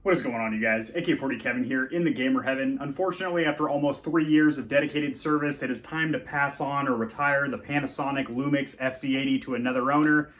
What is going on, you guys? AK40 Kevin here in the gamer heaven. Unfortunately, after almost 3 years of dedicated service, it is time to pass on or retire the Panasonic Lumix FZ80 to another owner.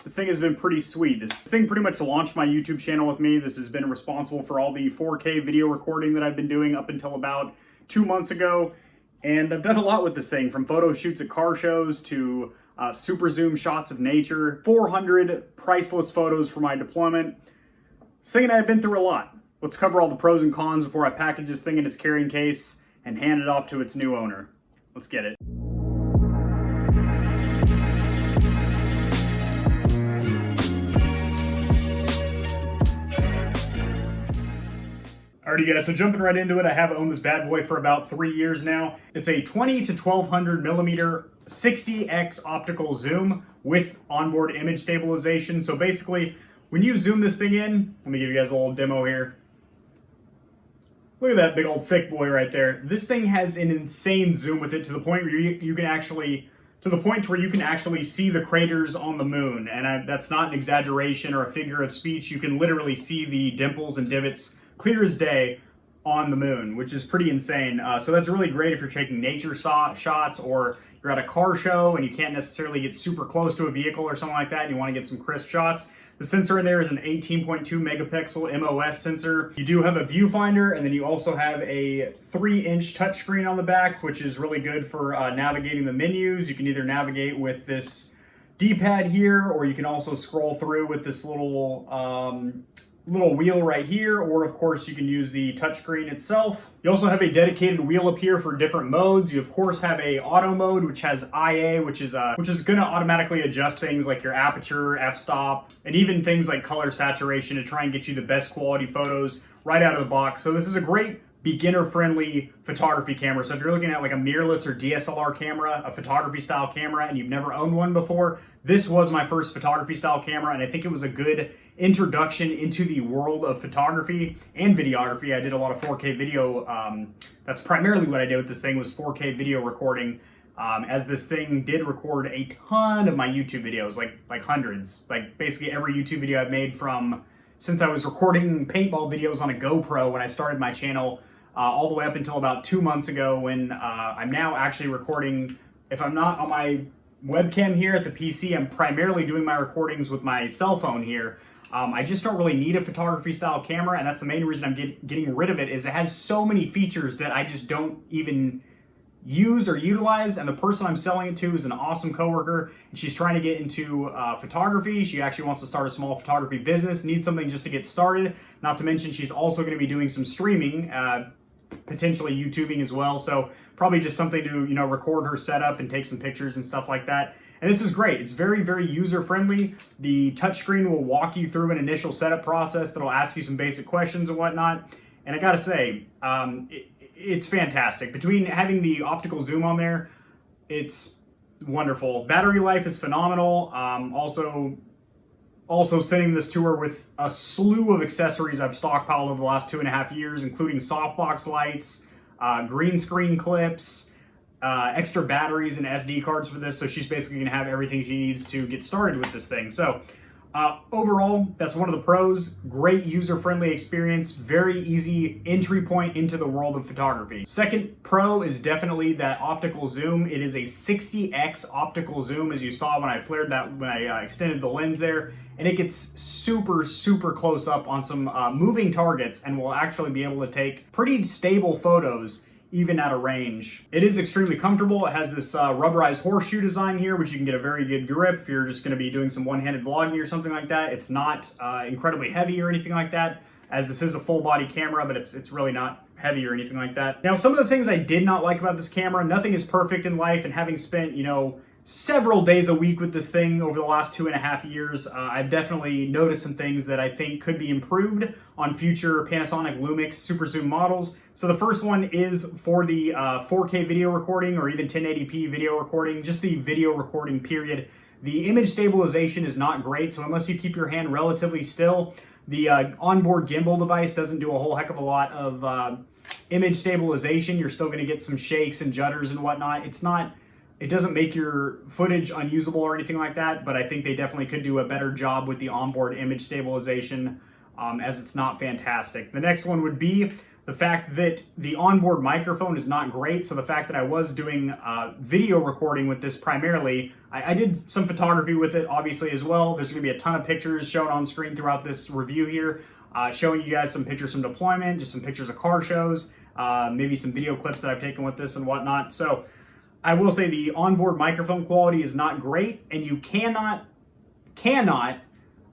This thing has been pretty sweet. This thing pretty much launched my YouTube channel with me. This has been responsible for all the 4K video recording that I've been doing up until about 2 months ago. And I've done a lot with this thing, from photo shoots at car shows to super zoom shots of nature, 400 priceless photos for my deployment. This thing and I have been through a lot. Let's cover all the pros and cons before I package this thing in its carrying case and hand it off to its new owner. Let's get it. Alrighty guys, so jumping right into it, I have owned this bad boy for about 3 years now. It's a 20 to 1200 millimeter 60x optical zoom with onboard image stabilization. So basically, when you zoom this thing in, let me give you guys a little demo here. Look at that big old thick boy right there. This thing has an insane zoom with it to the point where you can actually see the craters on the moon. And that's not an exaggeration or a figure of speech. You can literally see the dimples and divots clear as day on the moon, which is pretty insane. So that's really great if you're taking nature shots, or you're at a car show and you can't necessarily get super close to a vehicle or something like that and you want to get some crisp shots. The sensor in there is an 18.2 megapixel MOS sensor. You do have a viewfinder, and then you also have a 3-inch touchscreen on the back, which is really good for navigating the menus. You can either navigate with this D-pad here, or you can also scroll through with this little wheel right here, or of course you can use the touchscreen itself. You also have a dedicated wheel up here for different modes. You of course have a auto mode, which has IA, which is going to automatically adjust things like your aperture, f-stop, and even things like color saturation to try and get you the best quality photos right out of the box. So this is a great beginner-friendly photography camera. So if you're looking at like a mirrorless or DSLR camera, a photography style camera, and you've never owned one before, this was my first photography style camera, and I think it was a good introduction into the world of photography and videography. I did a lot of 4K video. That's primarily what I did with this thing, was 4K video recording, as this thing did record a ton of my YouTube videos, like hundreds. Like basically every YouTube video I've made since I was recording paintball videos on a GoPro when I started my channel, all the way up until about 2 months ago, when I'm now actually recording. If I'm not on my webcam here at the PC, I'm primarily doing my recordings with my cell phone here. I just don't really need a photography style camera, and that's the main reason I'm getting rid of it, is it has so many features that I just don't even use or utilize. And the person I'm selling it to is an awesome coworker, and she's trying to get into photography. She actually wants to start a small photography business, needs something just to get started. Not to mention she's also going to be doing some streaming, potentially YouTubing as well. So probably just something to, record her setup and take some pictures and stuff like that. And this is great. It's very, very user-friendly. The touchscreen will walk you through an initial setup process that'll ask you some basic questions and whatnot. And I gotta say, it's fantastic. Between having the optical zoom on there, it's wonderful. Battery life is phenomenal. Also sending this to her with a slew of accessories I've stockpiled over the last 2.5 years, including softbox lights, green screen clips, extra batteries and SD cards for this. So she's basically gonna have everything she needs to get started with this thing. So overall, that's one of the pros. Great user-friendly experience, very easy entry point into the world of photography. Second pro is definitely that optical zoom. It is a 60x optical zoom, as you saw when I extended the lens there, and it gets super, super close up on some moving targets, and will actually be able to take pretty stable photos even at a range. It is extremely comfortable. It has this rubberized horseshoe design here, which you can get a very good grip if you're just gonna be doing some one-handed vlogging or something like that. It's not incredibly heavy or anything like that, as this is a full body camera, but it's really not heavy or anything like that. Now, some of the things I did not like about this camera, nothing is perfect in life, and having spent, several days a week with this thing over the last 2.5 years, I've definitely noticed some things that I think could be improved on future Panasonic Lumix super zoom models. So the first one is for the 4K video recording, or even 1080p video recording, just the video recording period. The image stabilization is not great, so unless you keep your hand relatively still, the onboard gimbal device doesn't do a whole heck of a lot of image stabilization. You're still going to get some shakes and judders and whatnot. It doesn't make your footage unusable or anything like that, but I think they definitely could do a better job with the onboard image stabilization. as it's not fantastic. The next one would be the fact that the onboard microphone is not great. So the fact that I was doing video recording with this primarily, I did some photography with it obviously as well. There's gonna be a ton of pictures shown on screen throughout this review here, showing you guys some pictures from deployment, just some pictures of car shows, maybe some video clips that I've taken with this and whatnot. So I will say the onboard microphone quality is not great, and you cannot,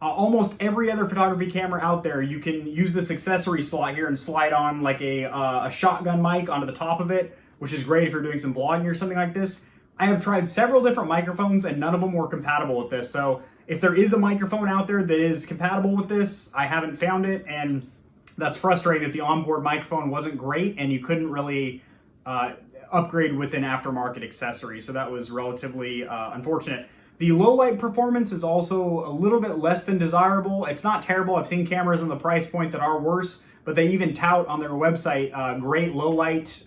almost every other photography camera out there, you can use this accessory slot here and slide on like a shotgun mic onto the top of it, which is great if you're doing some vlogging or something like this. I have tried several different microphones and none of them were compatible with this. So if there is a microphone out there that is compatible with this, I haven't found it, and that's frustrating that the onboard microphone wasn't great and you couldn't really upgrade with an aftermarket accessory. So that was relatively unfortunate. The low light performance is also a little bit less than desirable. It's not terrible. I've seen cameras on the price point that are worse, but they even tout on their website great low light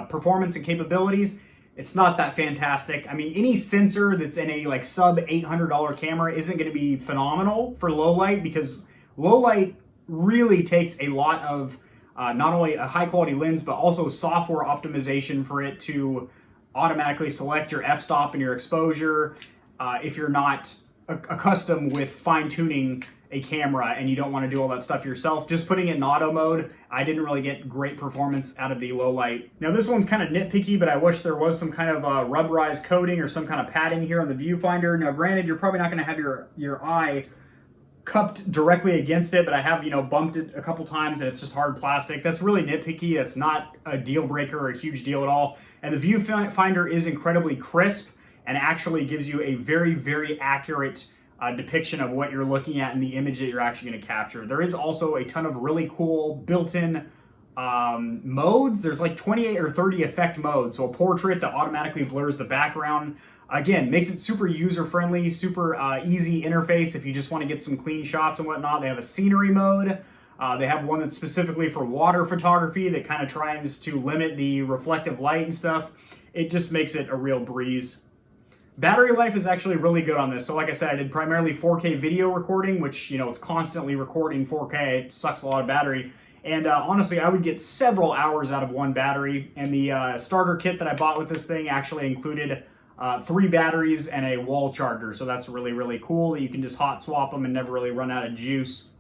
performance and capabilities. It's not that fantastic. I mean, any sensor that's in a like sub $800 camera isn't going to be phenomenal for low light, because low light really takes a lot of not only a high quality lens, but also software optimization for it to automatically select your f-stop and your exposure. If you're not accustomed with fine-tuning a camera and you don't want to do all that stuff yourself, just putting it in auto mode, I didn't really get great performance out of the low light. Now this one's kind of nitpicky, but I wish there was some kind of rubberized coating or some kind of padding here on the viewfinder. Now granted, you're probably not going to have your eye cupped directly against it, but I have, bumped it a couple times and it's just hard plastic. That's really nitpicky. That's not a deal breaker or a huge deal at all. And the viewfinder is incredibly crisp and actually gives you a very, very accurate depiction of what you're looking at in the image that you're actually going to capture. There is also a ton of really cool built-in modes. There's like 28 or 30 effect modes. So a portrait that automatically blurs the background. Again, makes it super user-friendly, super easy interface if you just want to get some clean shots and whatnot. They have a scenery mode. They have one that's specifically for water photography that kind of tries to limit the reflective light and stuff. It just makes it a real breeze. Battery life is actually really good on this. So like I said, I did primarily 4K video recording, which, it's constantly recording 4K. It sucks a lot of battery. And honestly, I would get several hours out of one battery. And the starter kit that I bought with this thing actually included 3 batteries and a wall charger. So that's really, really cool that you can just hot swap them and never really run out of juice.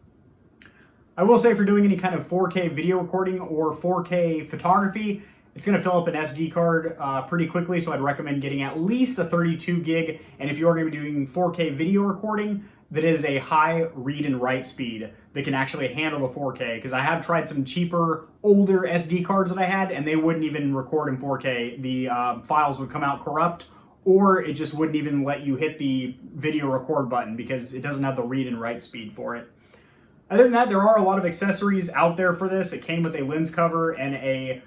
I will say, for doing any kind of 4K video recording or 4K photography, it's going to fill up an SD card pretty quickly, so I'd recommend getting at least a 32 gig. And if you're going to be doing 4K video recording, that is a high read and write speed that can actually handle the 4K. Because I have tried some cheaper, older SD cards that I had, and they wouldn't even record in 4K. The files would come out corrupt, or it just wouldn't even let you hit the video record button because it doesn't have the read and write speed for it. Other than that, there are a lot of accessories out there for this. It came with a lens cover and a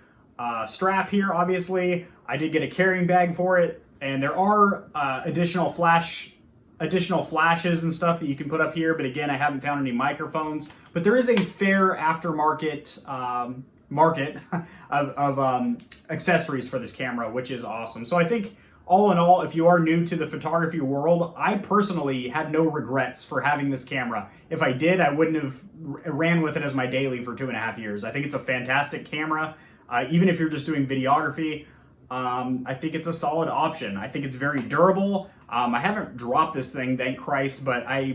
strap here, obviously. I did get a carrying bag for it, and there are additional flashes and stuff that you can put up here, but again, I haven't found any microphones. But there is a fair aftermarket market of accessories for this camera, which is awesome. So I think all in all, if you are new to the photography world, I personally have no regrets for having this camera. If I did, I wouldn't have ran with it as my daily for 2.5 years. I think it's a fantastic camera. Even if you're just doing videography, I think it's a solid option. I think it's very durable. I haven't dropped this thing, thank Christ, but I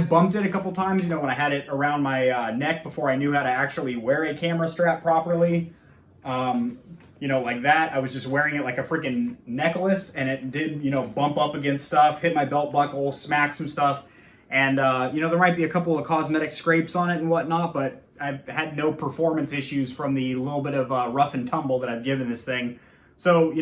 bumped it a couple times, when I had it around my neck before I knew how to actually wear a camera strap properly. Like that. I was just wearing it like a freaking necklace, and it did, bump up against stuff, hit my belt buckle, smack some stuff. And, there might be a couple of cosmetic scrapes on it and whatnot, but I've had no performance issues from the little bit of rough and tumble that I've given this thing. So,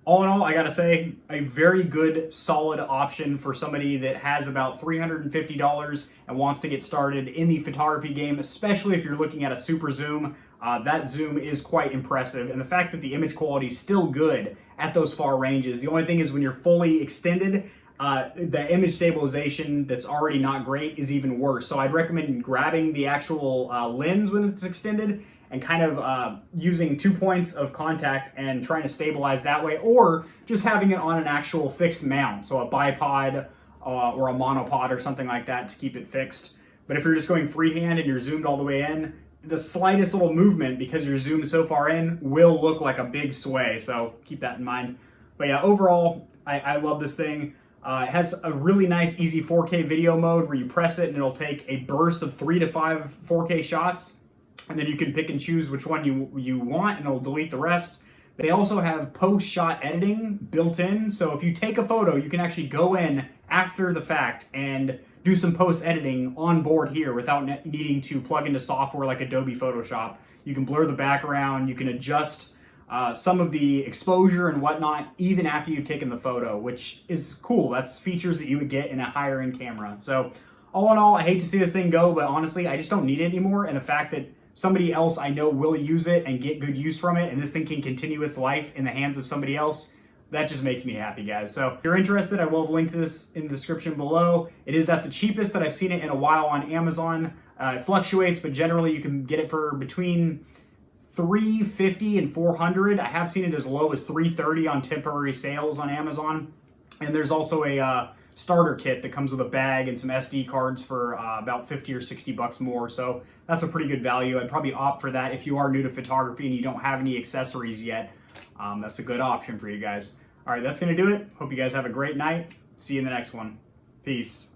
all in all, I gotta say, a very good, solid option for somebody that has about $350 and wants to get started in the photography game, especially if you're looking at a super zoom. That zoom is quite impressive, and the fact that the image quality is still good at those far ranges. The only thing is when you're fully extended, the image stabilization that's already not great is even worse. So I'd recommend grabbing the actual lens when it's extended and kind of using 2 points of contact and trying to stabilize that way, or just having it on an actual fixed mount, so a bipod or a monopod or something like that to keep it fixed. But if you're just going freehand and you're zoomed all the way in, the slightest little movement, because you're zoomed so far in, will look like a big sway. So keep that in mind. But yeah, overall, I love this thing. It has a really nice, easy 4K video mode where you press it and it'll take a burst of 3 to 5 4K shots. And then you can pick and choose which one you want, and it'll delete the rest. They also have post-shot editing built in. So if you take a photo, you can actually go in after the fact and do some post-editing on board here without needing to plug into software like Adobe Photoshop. You can blur the background, you can adjust some of the exposure and whatnot even after you've taken the photo, which is cool. That's features that you would get in a higher end camera. So all in all, I hate to see this thing go, but honestly, I just don't need it anymore. And the fact that somebody else I know will use it and get good use from it, and this thing can continue its life in the hands of somebody else, that just makes me happy, guys. So if you're interested, I will have linked this in the description below. It is at the cheapest that I've seen it in a while on Amazon. It fluctuates, but generally you can get it for between $350 and $400. I have seen it as low as $330 on temporary sales on Amazon. And there's also a starter kit that comes with a bag and some SD cards for about 50 or 60 bucks more. So that's a pretty good value. I'd probably opt for that if you are new to photography and you don't have any accessories yet. That's a good option for you guys. All right, that's going to do it. Hope you guys have a great night. See you in the next one. Peace.